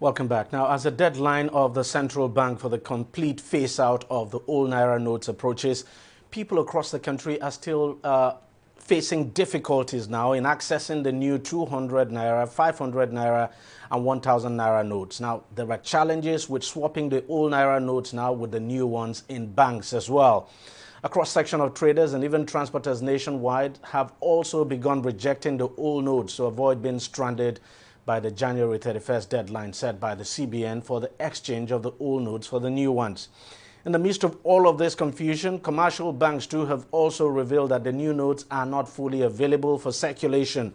Welcome back. Now, as the deadline of the central bank for the complete phase-out of the old naira notes approaches, people across the country are still facing difficulties now in accessing the new 200 naira, 500 naira, and 1,000 naira notes. Now, there are challenges with swapping the old naira notes now with the new ones in banks as well. A cross-section of traders and even transporters nationwide have also begun rejecting the old notes to avoid being stranded by the January 31st deadline set by the CBN for the exchange of the old notes for the new ones. In the midst of all of this confusion, commercial banks too have also revealed that the new notes are not fully available for circulation.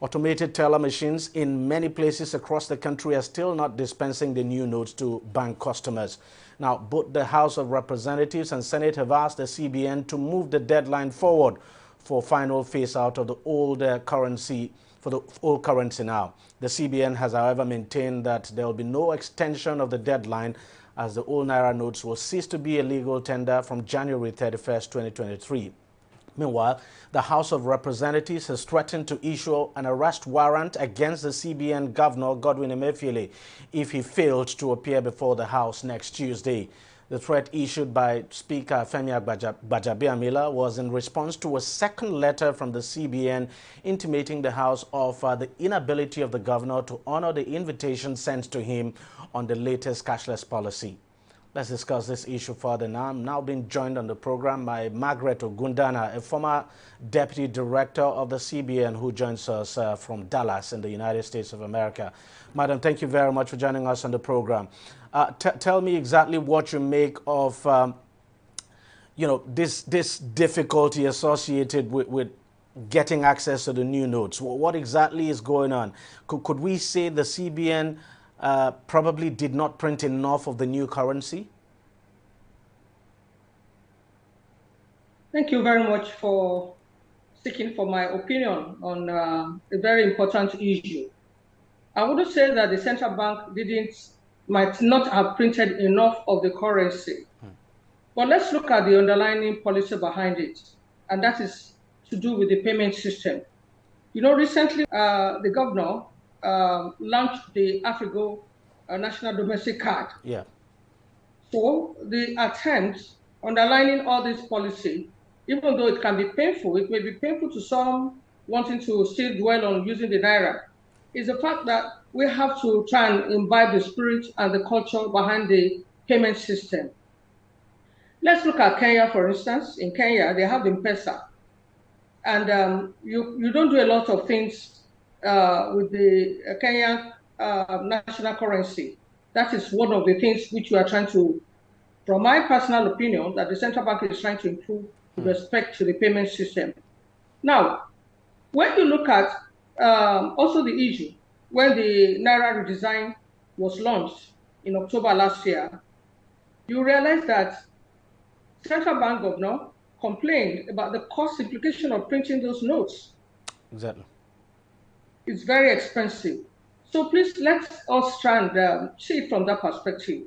Automated teller machines in many places across the country are still not dispensing the new notes to bank customers. Now, both the House of Representatives and Senate have asked the CBN to move the deadline forward for final phase-out of the old currency now. The CBN has, however, maintained that there will be no extension of the deadline as the old naira notes will cease to be a legal tender from January 31st, 2023. Meanwhile, the House of Representatives has threatened to issue an arrest warrant against the CBN Governor, Godwin Emefiele, if he failed to appear before the House next Tuesday. The threat issued by Speaker Femi Gbajabiamila was in response to a second letter from the CBN intimating the House of the inability of the governor to honor the invitation sent to him on the latest cashless policy. Let's discuss this issue further now. I'm now being joined on the program by Margaret Ogundana, a former Deputy Director of the CBN who joins us from Dallas in the United States of America. Madam, thank you very much for joining us on the program. Tell me exactly what you make of, this difficulty associated with getting access to the new notes. What exactly is going on? Could we say the CBN probably did not print enough of the new currency? Thank you very much for seeking for my opinion on a very important issue. I would say that the central bank might not have printed enough of the currency. But let's look at the underlying policy behind it, and that is to do with the payment system. Recently, the governor launched the Afrigo National Domestic Card. Yeah. So the attempt underlining all this policy, even though it can be painful, it may be painful to some wanting to still dwell on using the naira, is the fact that we have to try and imbibe the spirit and the culture behind the payment system. Let's look at Kenya, for instance. In Kenya, they have the M-Pesa. And you don't do a lot of things with the Kenyan national currency. That is one of the things which we are trying to, from my personal opinion, that the central bank is trying to improve with respect to the payment system. Now, when you look at also the issue, when the naira redesign was launched in October last year, you realize that central bank governor complained about the cost implication of printing those notes. Exactly. It's very expensive. So please let us try and see it from that perspective.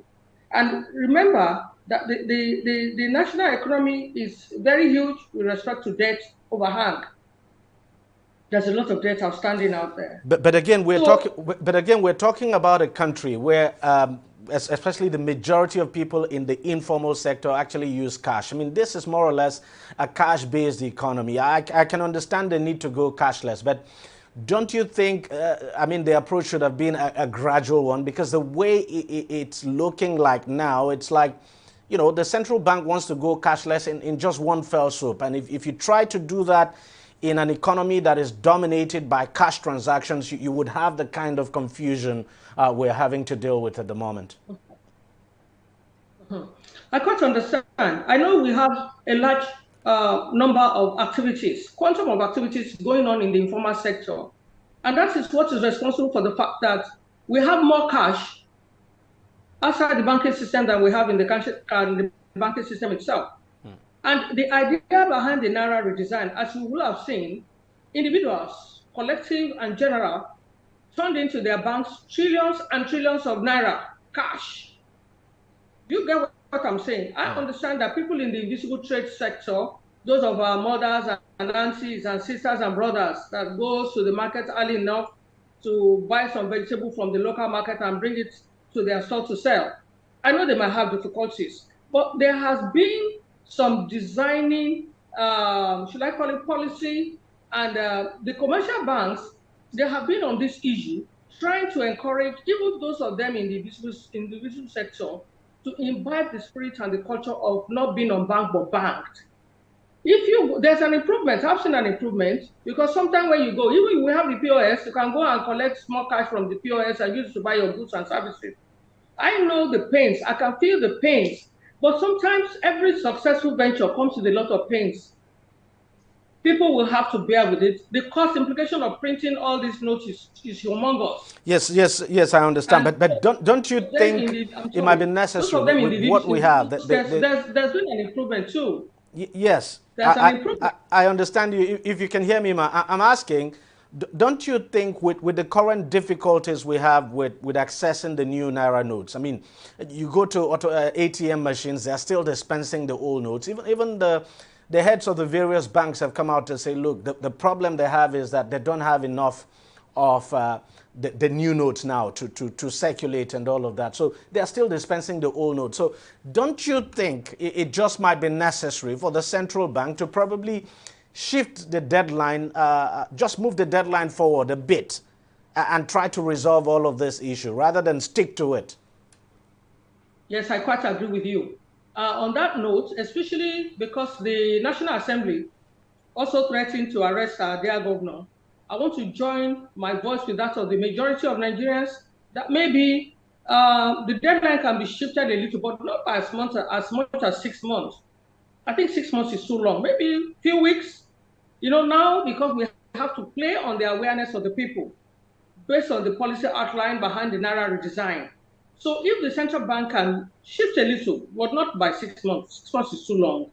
And remember that the national economy is very huge with respect to debt overhang. There's a lot of debt outstanding out there. But again, we're talking about a country where, especially the majority of people in the informal sector actually use cash. I mean, this is more or less a cash-based economy. I can understand the need to go cashless, but don't you think, the approach should have been a gradual one? Because the way it's looking like now, it's like, the central bank wants to go cashless in just one fell swoop. And if you try to do that in an economy that is dominated by cash transactions, you would have the kind of confusion we're having to deal with at the moment. I quite understand. I know we have a large number of activities, quantum of activities going on in the informal sector. And that is what is responsible for the fact that we have more cash outside the banking system than we have in the banking system itself. And the idea behind the naira redesign, as you will have seen, individuals, collective and general, turned into their banks trillions and trillions of naira cash. Do you get what I'm saying? I understand that people in the invisible trade sector, those of our mothers and aunties and sisters and brothers that goes to the market early enough to buy some vegetable from the local market and bring it to their store to sell. I know they might have difficulties, but there has been some designing, should I call it policy, and the commercial banks, they have been on this issue, trying to encourage even those of them in the individual sector to imbibe the spirit and the culture of not being unbanked but banked. There's an improvement, I've seen an improvement, because sometimes when you go, even if we have the POS, you can go and collect small cash from the POS and use it to buy your goods and services. I know the pains, I can feel the pains, but sometimes every successful venture comes with a lot of pains. People will have to bear with it. The cost implication of printing all these notes is humongous. Yes, I understand. And but don't you think it might be necessary with what we have? There's been an improvement too. Yes, there's an improvement. I understand you. If you can hear me, I'm asking, don't you think with the current difficulties we have with accessing the new Naira notes? I mean, you go to ATM machines, they're still dispensing the old notes. Even the heads of the various banks have come out to say, look, the problem they have is that they don't have enough of the new notes now to circulate and all of that. So they're still dispensing the old notes. So don't you think it just might be necessary for the central bank to probably shift the deadline, just move the deadline forward a bit and try to resolve all of this issue rather than stick to it? Yes, I quite agree with you. On that note, especially because the National Assembly also threatened to arrest their governor, I want to join my voice with that of the majority of Nigerians that maybe the deadline can be shifted a little, but not by as much as 6 months. I think 6 months is too long, maybe a few weeks. Now, because we have to play on the awareness of the people based on the policy outline behind the Naira redesign. So if the central bank can shift a little, but not by 6 months, 6 months is too long,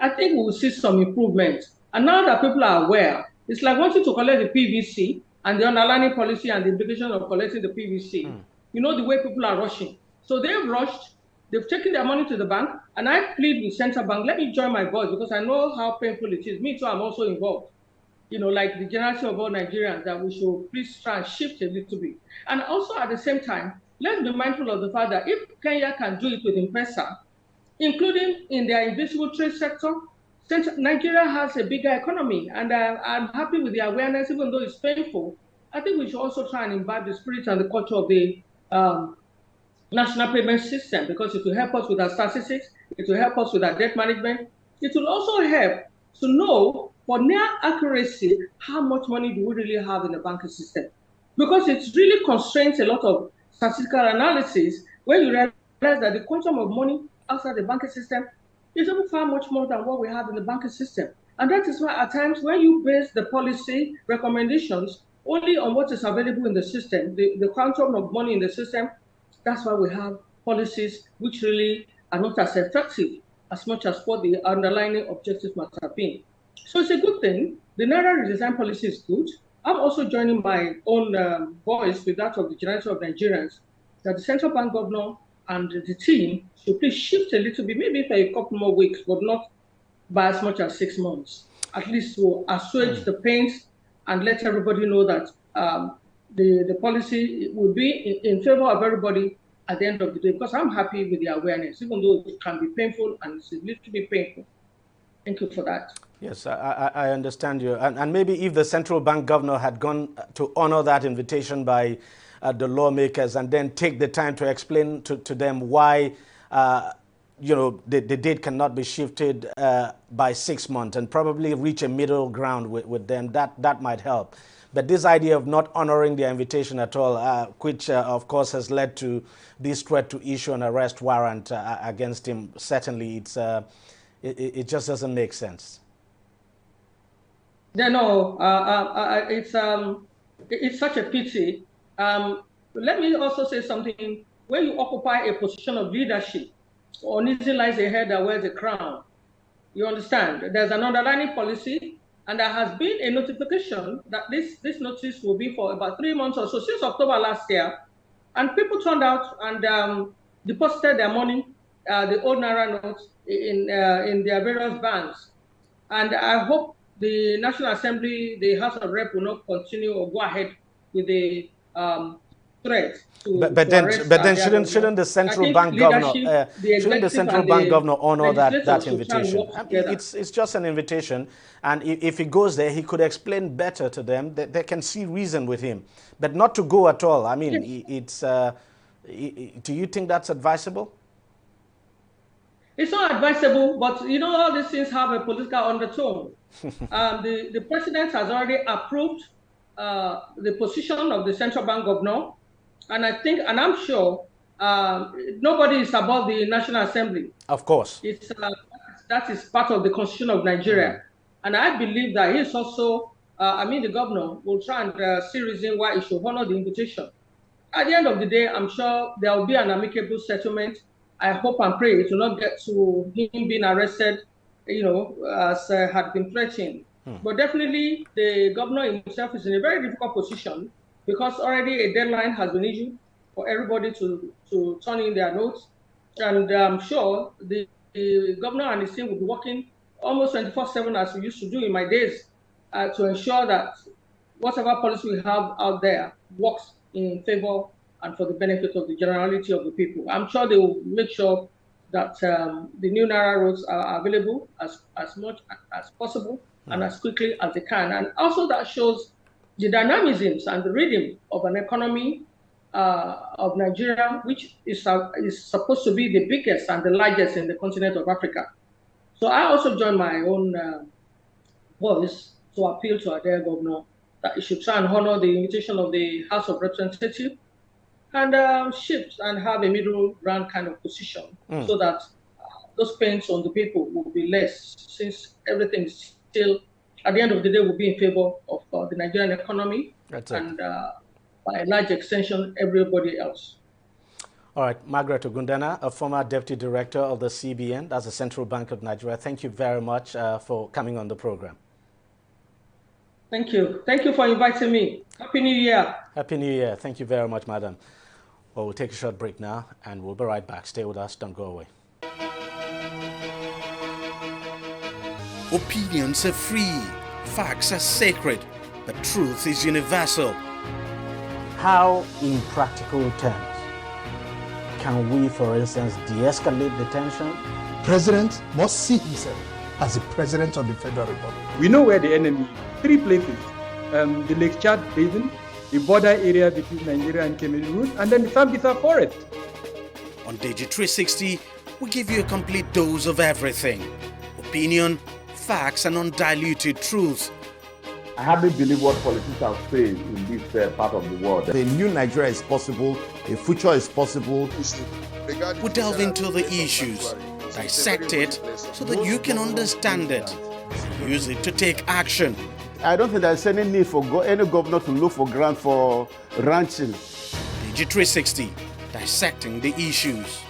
I think we will see some improvement. And now that people are aware, it's like wanting to collect the PVC and the underlying policy and the implication of collecting the PVC. The way people are rushing. So they've rushed, they've taken their money to the bank, and I plead with central bank, let me join my voice because I know how painful it is. Me too, I'm also involved. Like the generality of all Nigerians, that we should please try and shift a little bit. And also at the same time, let's be mindful of the fact that if Kenya can do it with M-Pesa, including in their invisible trade sector, since Nigeria has a bigger economy, and I'm happy with the awareness, even though it's painful, I think we should also try and imbibe the spirit and the culture of the national payment system, because it will help us with our statistics, it will help us with our debt management. It will also help to know for near accuracy how much money do we really have in the banking system, because it really constrains a lot of statistical analysis when you realize that the quantum of money outside the banking system is even far much more than what we have in the banking system. And that is why at times when you base the policy recommendations only on what is available in the system, the quantum of money in the system, that's why we have policies which really are not as effective as much as what the underlying objectives must have been. So it's a good thing. The Naira redesign policy is good. I'm also joining my own voice with that of the generality of Nigerians that the central bank governor and the team should please shift a little bit, maybe for a couple more weeks, but not by as much as 6 months, at least to assuage the pains and let everybody know that the policy will be in favor of everybody at the end of the day, because I'm happy with the awareness, even though it can be painful and it's a little bit painful. Thank you for that. Yes, I understand you. And maybe if the central bank governor had gone to honor that invitation by the lawmakers and then take the time to explain to them why, the date cannot be shifted by 6 months and probably reach a middle ground with them, that might help. But this idea of not honoring their invitation at all, which of course has led to this threat to issue an arrest warrant against him, certainly it just doesn't make sense. Yeah, no, it's such a pity. Let me also say something. When you occupy a position of leadership, uneasy lies a head that wears a crown. You understand? There's an underlying policy, and there has been a notification that this notice will be for about 3 months or so, since October last year. And people turned out and deposited their money, the old Naira notes, in their various banks. And I hope the National Assembly, the House of Rep, will not continue or go ahead with the threat to But arrest. then shouldn't the central bank governor honor that invitation? I mean, it's just an invitation, and if he goes there, he could explain better to them. They can see reason with him, but not to go at all. I mean, yes. Do you think that's advisable? It's not advisable, but you know, all these things have a political undertone. The president has already approved the position of the central bank governor, and I think, and I'm sure, nobody is above the National Assembly. Of course. That is part of the Constitution of Nigeria. And I believe that he's also, the governor will try and see reason why he should honor the invitation. At the end of the day, I'm sure there will be an amicable settlement. I hope and pray it will not get to him being arrested, as had been threatened. But definitely, the governor himself is in a very difficult position because already a deadline has been issued for everybody to turn in their notes. And I'm sure the governor and his team will be working almost 24/7 as we used to do in my days to ensure that whatever policy we have out there works in favor and for the benefit of the generality of the people. I'm sure they will make sure that the new naira roads are available as much as possible and as quickly as they can. And also that shows the dynamisms and the rhythm of an economy of Nigeria, which is supposed to be the biggest and the largest in the continent of Africa. So I also join my own voice to appeal to our dear governor that he should try and honor the invitation of the House of Representatives and shift and have a middle ground kind of position so that those pains on the people will be less, since everything is still, at the end of the day, will be in favor of the Nigerian economy and by a large extension, everybody else. All right, Margaret Ogundana, a former Deputy Director of the CBN, that's the Central Bank of Nigeria. Thank you very much for coming on the program. Thank you. Thank you for inviting me. Happy New Year. Happy New Year. Thank you very much, madam. Well, we'll take a short break now, and we'll be right back. Stay with us. Don't go away. Opinions are free. Facts are sacred. But truth is universal. How, in practical terms, can we, for instance, de-escalate the tension? President must see himself as the President of the Federal Republic. We know where the enemy is. 3 places. The Lake Chad Basin, the border area between Nigeria and Cameroon, and then the Sambisa Forest. On DEJI360, we give you a complete dose of everything. Opinion, facts, and undiluted truth. I hardly believe what politicians say in this part of the world. A new Nigeria is possible, a future is possible. We delve into the issues, dissect it so that you can understand it, and use it to take action. I don't think there's any need for any governor to look for grant for ranching. DEJI360, dissecting the issues.